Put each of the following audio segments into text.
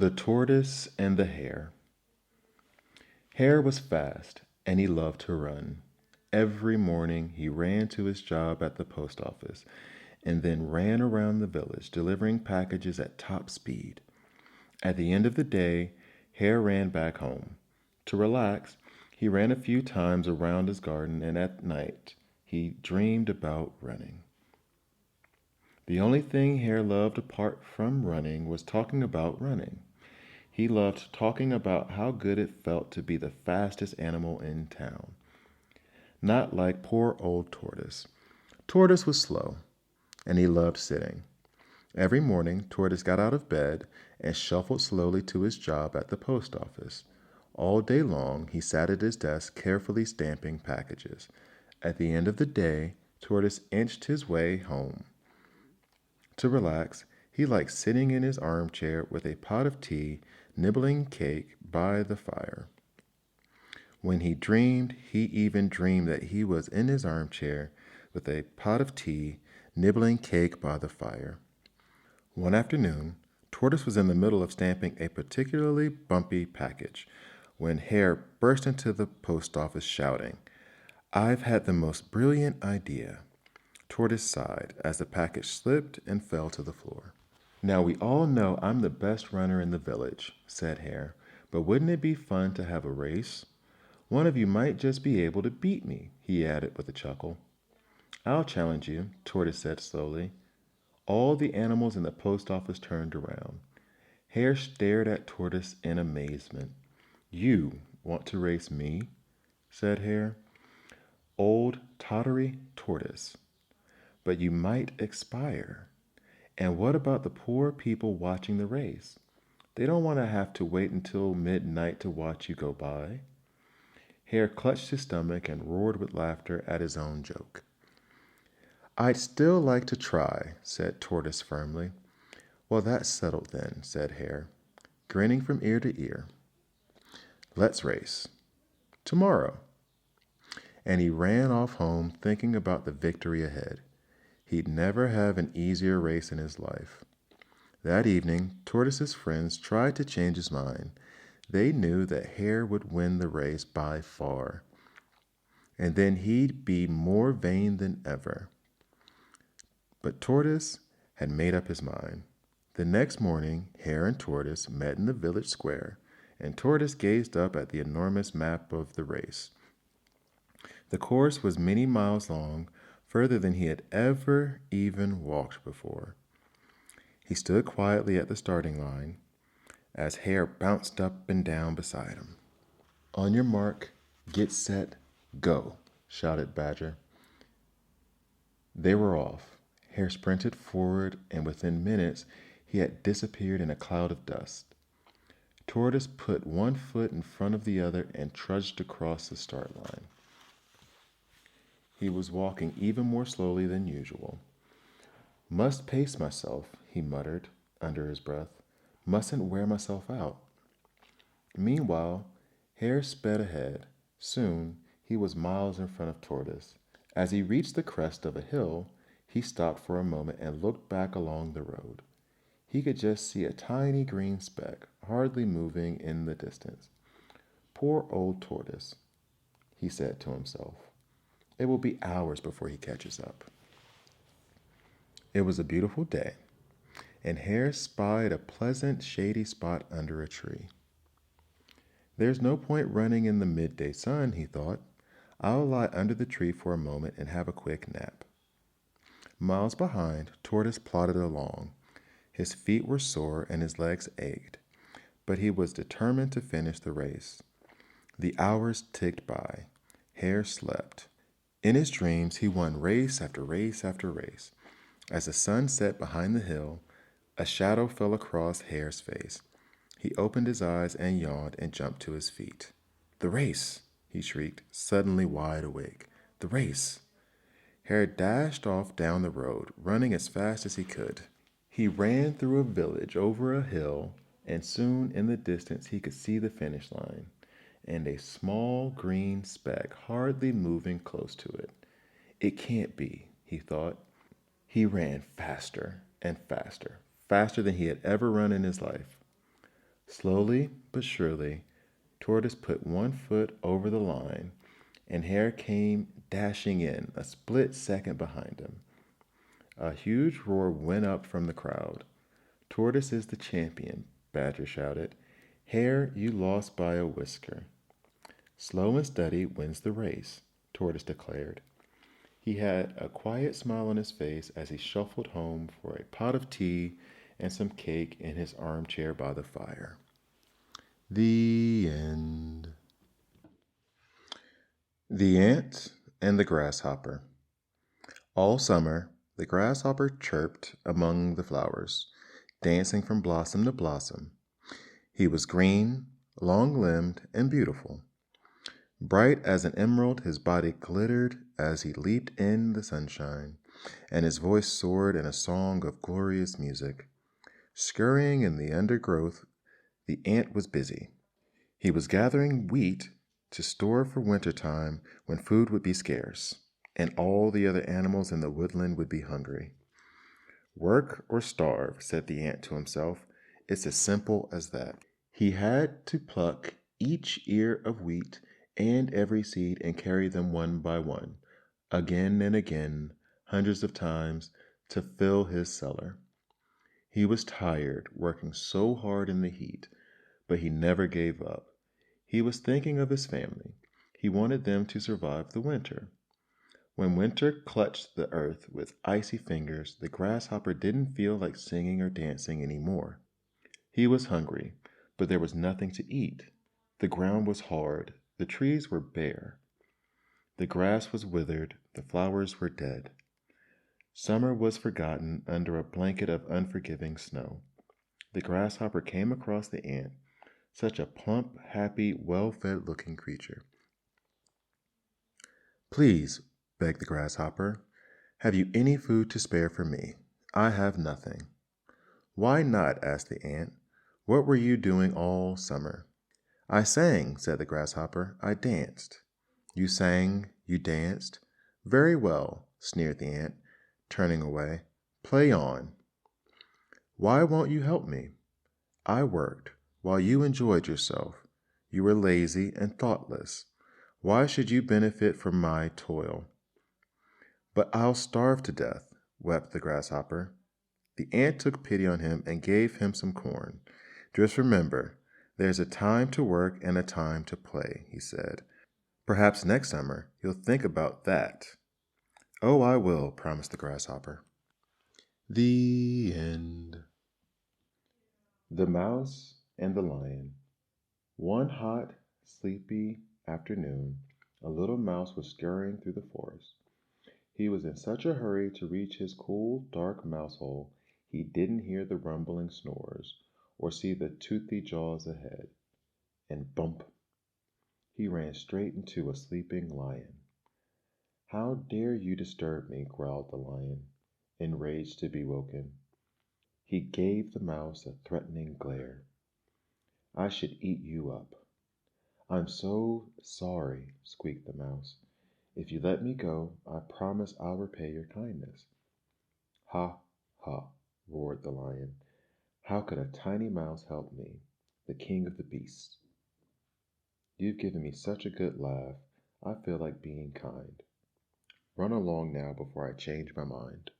The Tortoise and the Hare. Hare was fast, and he loved to run. Every morning he ran to his job at the post office and then ran around the village delivering packages at top speed. At the end of the day, Hare ran back home. To relax, he ran a few times around his garden, and at night he dreamed about running. The only thing Hare loved apart from running was talking about running. He loved talking about how good it felt to be the fastest animal in town. Not like poor old Tortoise. Tortoise was slow, and he loved sitting. Every morning, Tortoise got out of bed and shuffled slowly to his job at the post office. All day long, he sat at his desk carefully stamping packages. At the end of the day, Tortoise inched his way home. To relax, he liked sitting in his armchair with a pot of tea, nibbling cake by the fire. When he dreamed, he even dreamed that he was in his armchair with a pot of tea, nibbling cake by the fire. One afternoon, Tortoise was in the middle of stamping a particularly bumpy package when Hare burst into the post office shouting, "I've had the most brilliant idea." Tortoise sighed as the package slipped and fell to the floor. "Now we all know I'm the best runner in the village," said Hare, "but wouldn't it be fun to have a race? One of you might just be able to beat me," he added with a chuckle. "I'll challenge you," Tortoise said slowly. All the animals in the post office turned around. Hare stared at Tortoise in amazement. "You want to race me?" said Hare. "Old, tottery Tortoise. But you might expire. And what about the poor people watching the race? They don't want to have to wait until midnight to watch you go by." Hare clutched his stomach and roared with laughter at his own joke. "I'd still like to try," said Tortoise firmly. "Well, that's settled then," said Hare, grinning from ear to ear. "Let's race. Tomorrow." And he ran off home thinking about the victory ahead. He'd never have an easier race in his life. That evening, Tortoise's friends tried to change his mind. They knew that Hare would win the race by far, and then he'd be more vain than ever. But Tortoise had made up his mind. The next morning, Hare and Tortoise met in the village square, and Tortoise gazed up at the enormous map of the race. The course was many miles long, further than he had ever even walked before. He stood quietly at the starting line as Hare bounced up and down beside him. "On your mark, get set, go," shouted Badger. They were off. Hare sprinted forward, and within minutes he had disappeared in a cloud of dust. Tortoise put one foot in front of the other and trudged across the start line. He was walking even more slowly than usual. "Must pace myself," he muttered under his breath. "Mustn't wear myself out." Meanwhile, Hare sped ahead. Soon he was miles in front of Tortoise. As he reached the crest of a hill, he stopped for a moment and looked back along the road. He could just see a tiny green speck, hardly moving in the distance. "Poor old Tortoise," he said to himself. "It will be hours before he catches up." It was a beautiful day, and Hare spied a pleasant, shady spot under a tree. "There's no point running in the midday sun," he thought. "I'll lie under the tree for a moment and have a quick nap." Miles behind, Tortoise plodded along. His feet were sore and his legs ached, but he was determined to finish the race. The hours ticked by. Hare slept. In his dreams, he won race after race after race. As the sun set behind the hill, a shadow fell across Hare's face. He opened his eyes and yawned and jumped to his feet. "The race!" he shrieked, suddenly wide awake. "The race!" Hare dashed off down the road, running as fast as he could. He ran through a village, over a hill, and soon in the distance he could see the finish line and a small green speck hardly moving close to it. "It can't be," he thought. He ran faster and faster, faster than he had ever run in his life. Slowly but surely, Tortoise put one foot over the line, and Hare came dashing in a split second behind him. A huge roar went up from the crowd. Tortoise is the champion, Badger shouted. Hare, you lost by a whisker. Slow and steady wins the race, Tortoise declared. He had a quiet smile on his face as he shuffled home for a pot of tea and some cake in his armchair by the fire. The end. The Ant and the Grasshopper. All summer, the grasshopper chirped among the flowers, dancing from blossom to blossom. He was green, long limbed, and beautiful. Bright as an emerald, his body glittered as he leaped in the sunshine, and his voice soared in a song of glorious music. Scurrying in the undergrowth, the ant was busy. He was gathering wheat to store for winter time when food would be scarce, and all the other animals in the woodland would be hungry. Work or starve, said the ant to himself. It's as simple as that. He had to pluck each ear of wheat and every seed and carry them one by one, again and again, hundreds of times, to fill his cellar. He was tired, working so hard in the heat, but he never gave up. He was thinking of his family. He wanted them to survive the winter. When winter clutched the earth with icy fingers, the grasshopper didn't feel like singing or dancing any more. He was hungry, but there was nothing to eat. The ground was hard, the trees were bare, the grass was withered, the flowers were dead. Summer was forgotten under a blanket of unforgiving snow. The grasshopper came across the ant, such a plump, happy, well-fed looking creature. Please, begged the grasshopper, have you any food to spare for me? I have nothing. Why not? Asked the ant. What were you doing all summer? I sang, said the grasshopper. I danced. You sang, you danced. Very well, sneered the ant, turning away. Play on. Why won't you help me? I worked while you enjoyed yourself. You were lazy and thoughtless. Why should you benefit from my toil? But I'll starve to death, wept the grasshopper. The ant took pity on him and gave him some corn. Just remember, there's a time to work and a time to play, he said. Perhaps next summer you'll think about that. Oh, I will, promised the grasshopper. The end. The Mouse and the Lion. One hot, sleepy afternoon, a little mouse was scurrying through the forest. He was in such a hurry to reach his cool, dark mouse hole, he didn't hear the rumbling snores or see the toothy jaws ahead. And bump! He ran straight into a sleeping lion. How dare you disturb me? Growled the lion, enraged to be woken. He gave the mouse a threatening glare. I should eat you up. I'm so sorry, squeaked the mouse. If you let me go, I promise I'll repay your kindness. Ha, ha, roared the lion. How could a tiny mouse help me, the king of the beasts? You've given me such a good laugh, I feel like being kind. Run along now before I change my mind.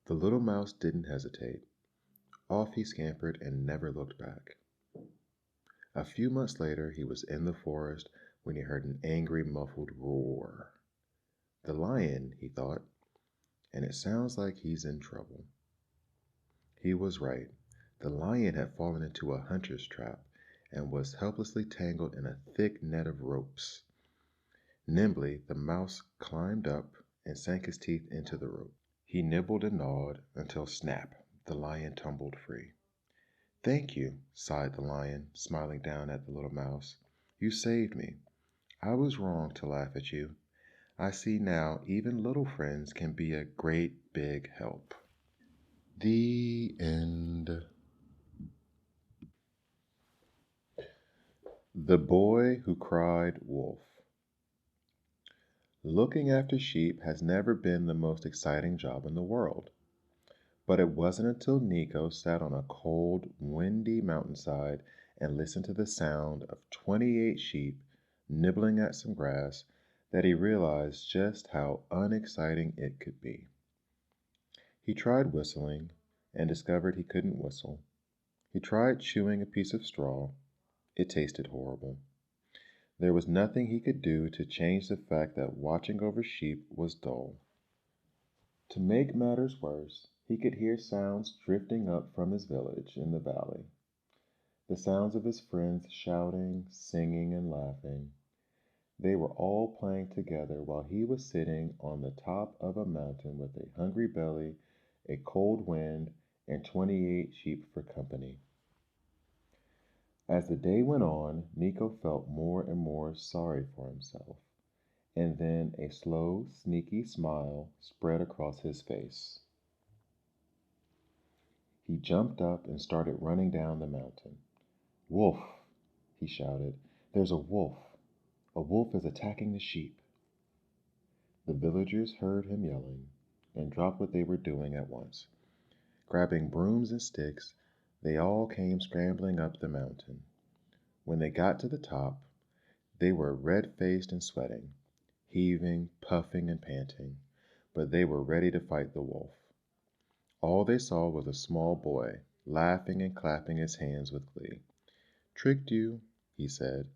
The little mouse didn't hesitate. Off he scampered and never looked back. A few months later, he was in the forest when he heard an angry, muffled roar. The lion, he thought, and it sounds like he's in trouble. He was right. The lion had fallen into a hunter's trap and was helplessly tangled in a thick net of ropes. Nimbly, the mouse climbed up and sank his teeth into the rope. He nibbled and gnawed until snap, the lion tumbled free. Thank you, sighed the lion, smiling down at the little mouse. You saved me. I was wrong to laugh at you. I see now even little friends can be a great big help. The end. The Boy Who Cried Wolf. Looking after sheep has never been the most exciting job in the world. But it wasn't until Nico sat on a cold, windy mountainside and listened to the sound of 28 sheep nibbling at some grass that he realized just how unexciting it could be. He tried whistling and discovered he couldn't whistle. He tried chewing a piece of straw. It tasted horrible. There was nothing he could do to change the fact that watching over sheep was dull. To make matters worse, he could hear sounds drifting up from his village in the valley. The sounds of his friends shouting, singing, and laughing. They were all playing together while he was sitting on the top of a mountain with a hungry belly, a cold wind, and 28 sheep for company. As the day went on, Nico felt more and more sorry for himself, and then a slow, sneaky smile spread across his face. He jumped up and started running down the mountain. "Wolf!" he shouted. "There's a wolf! A wolf is attacking the sheep!" The villagers heard him yelling and dropped what they were doing at once. Grabbing brooms and sticks, they all came scrambling up the mountain. When they got to the top, they were red-faced and sweating, heaving, puffing, and panting, but they were ready to fight the wolf. All they saw was a small boy, laughing and clapping his hands with glee. "Tricked you," he said.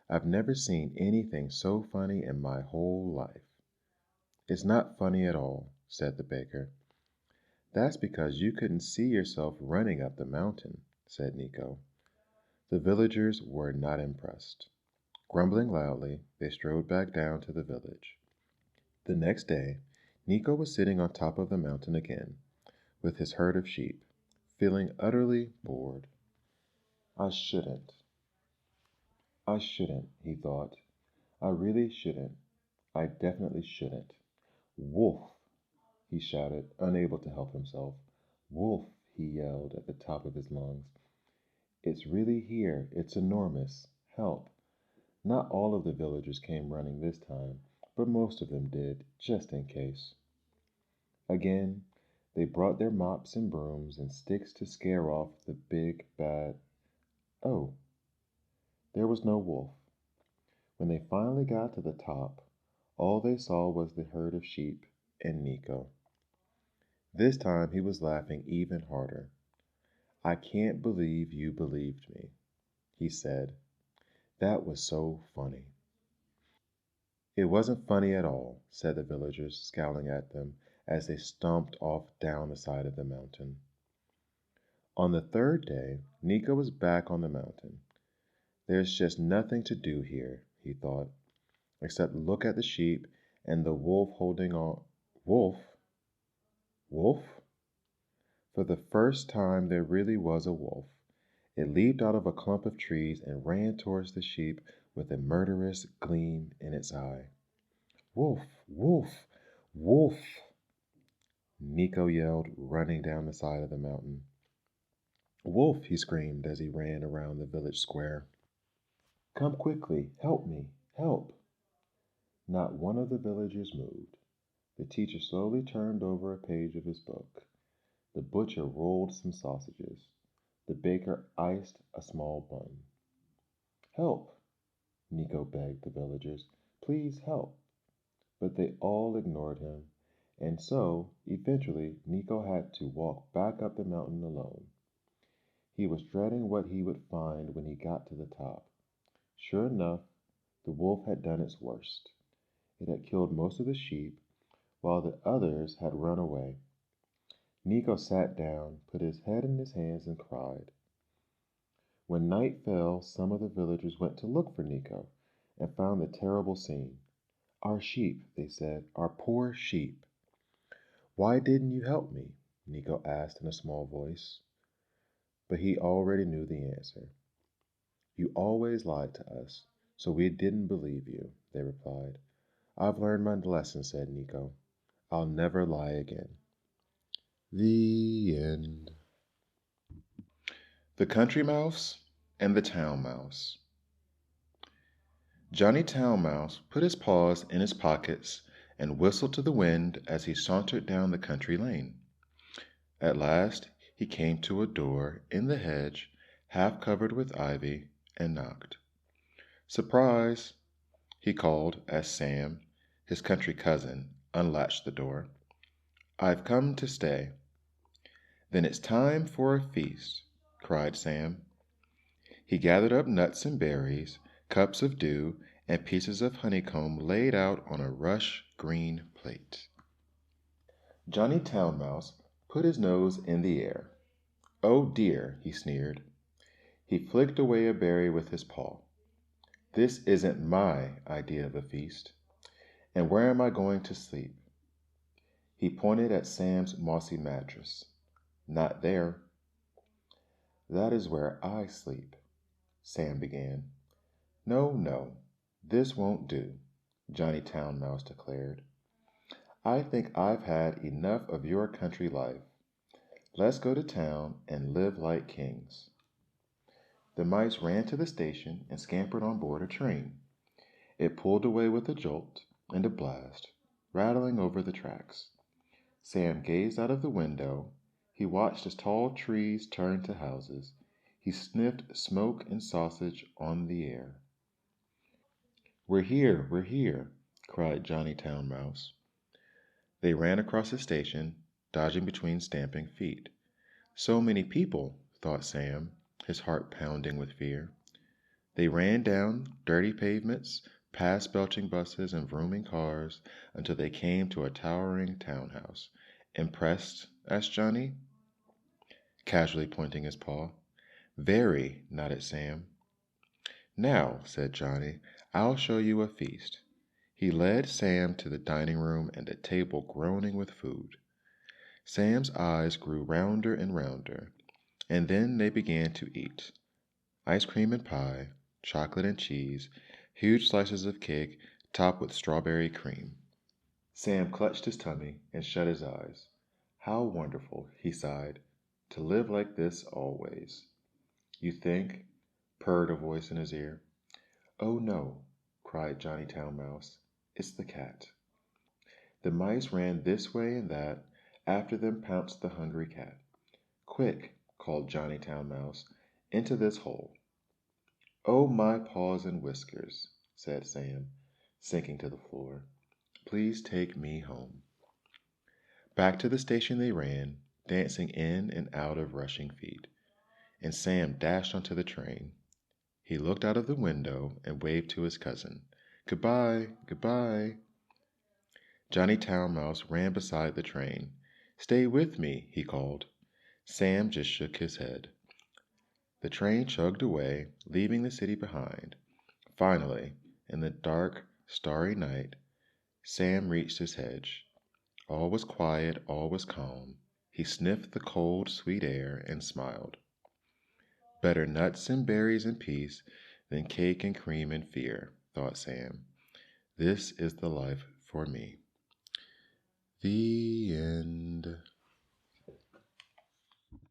"I've never seen anything so funny in my whole life." "It's not funny at all," said the baker. "That's because you couldn't see yourself running up the mountain," said Nico. The villagers were not impressed. Grumbling loudly, they strode back down to the village. The next day, Nico was sitting on top of the mountain again, with his herd of sheep, feeling utterly bored. I shouldn't, he thought. I really shouldn't. I definitely shouldn't. "Wolf!" he shouted, unable to help himself. "Wolf!" he yelled at the top of his lungs. "It's really here. It's enormous. Help!" Not all of the villagers came running this time, but most of them did, just in case. Again, they brought their mops and brooms and sticks to scare off the big, bad... Oh, there was no wolf. When they finally got to the top, all they saw was the herd of sheep and Nico. This time he was laughing even harder. "I can't believe you believed me," he said. "That was so funny." "It wasn't funny at all," said the villagers, scowling at them as they stomped off down the side of the mountain. On the third day, Nico was back on the mountain. "There's just nothing to do here," he thought, "except look at the sheep and the wolf holding on." Wolf? Wolf? For the first time there really was a wolf. It leaped out of a clump of trees and ran towards the sheep with a murderous gleam in its eye. "Wolf! Wolf! Wolf!" Nico yelled, running down the side of the mountain. "Wolf!" he screamed as he ran around the village square. "Come quickly! Help me! Help!" Not one of the villagers moved. The teacher slowly turned over a page of his book. The butcher rolled some sausages. The baker iced a small bun. "Help!" Nico begged the villagers. "Please help!" But they all ignored him, and so, eventually, Nico had to walk back up the mountain alone. He was dreading what he would find when he got to the top. Sure enough, the wolf had done its worst. It had killed most of the sheep, while the others had run away. Nico sat down, put his head in his hands, and cried. When night fell, some of the villagers went to look for Nico and found the terrible scene. "Our sheep," they said, "our poor sheep." "Why didn't you help me?" Nico asked in a small voice. But he already knew the answer. "You always lied to us, so we didn't believe you," they replied. "I've learned my lesson," said Nico. "I'll never lie again." The end. The Country Mouse and the Town Mouse. Johnny Town Mouse put his paws in his pockets and whistled to the wind as he sauntered down the country lane. At last he came to a door in the hedge, half covered with ivy, and knocked. "Surprise!" he called as Sam, his country cousin, unlatched the door. "I've come to stay." "Then it's time for a feast," cried Sam. He gathered up nuts and berries, cups of dew, and pieces of honeycomb laid out on a rush green plate. Johnny Town Mouse put his nose in the air. "Oh dear!" he sneered. He flicked away a berry with his paw. "This isn't my idea of a feast. And where am I going to sleep?" He pointed at Sam's mossy mattress. "Not there." "That is where I sleep," Sam began. "No, no, this won't do," Johnny Town Mouse declared. "I think I've had enough of your country life. Let's go to town and live like kings." The mice ran to the station and scampered on board a train. It pulled away with a jolt and a blast, rattling over the tracks. Sam gazed out of the window. He watched as tall trees turned to houses. He sniffed smoke and sausage on the air. "We're here! We're here!" cried Johnny Town Mouse. They ran across the station, dodging between stamping feet. So many people, thought Sam, his heart pounding with fear. They ran down dirty pavements, past belching buses and vrooming cars, until they came to a towering townhouse. "Impressed?" asked Johnny, casually pointing his paw. "Very," nodded Sam. "Now," said Johnny, "I'll show you a feast." He led Sam to the dining room and a table groaning with food. Sam's eyes grew rounder and rounder, and then they began to eat. Ice cream and pie, chocolate and cheese, huge slices of cake topped with strawberry cream. Sam clutched his tummy and shut his eyes. "How wonderful," he sighed, "to live like this always." "You think?" purred a voice in his ear. "Oh no," cried Johnny Town Mouse. "It's the cat." The mice ran this way and that. After them pounced the hungry cat. "Quick," called Johnny Town Mouse, "into this hole." "Oh, my paws and whiskers," said Sam, sinking to the floor. "Please take me home." Back to the station they ran, dancing in and out of rushing feet. And Sam dashed onto the train. He looked out of the window and waved to his cousin. "Goodbye, goodbye." Johnny Town Mouse ran beside the train. "Stay with me," he called. Sam just shook his head. The train chugged away, leaving the city behind. Finally, in the dark, starry night, Sam reached his hedge. All was quiet, all was calm. He sniffed the cold, sweet air and smiled. "Better nuts and berries in peace than cake and cream in fear," thought Sam. "This is the life for me." The end.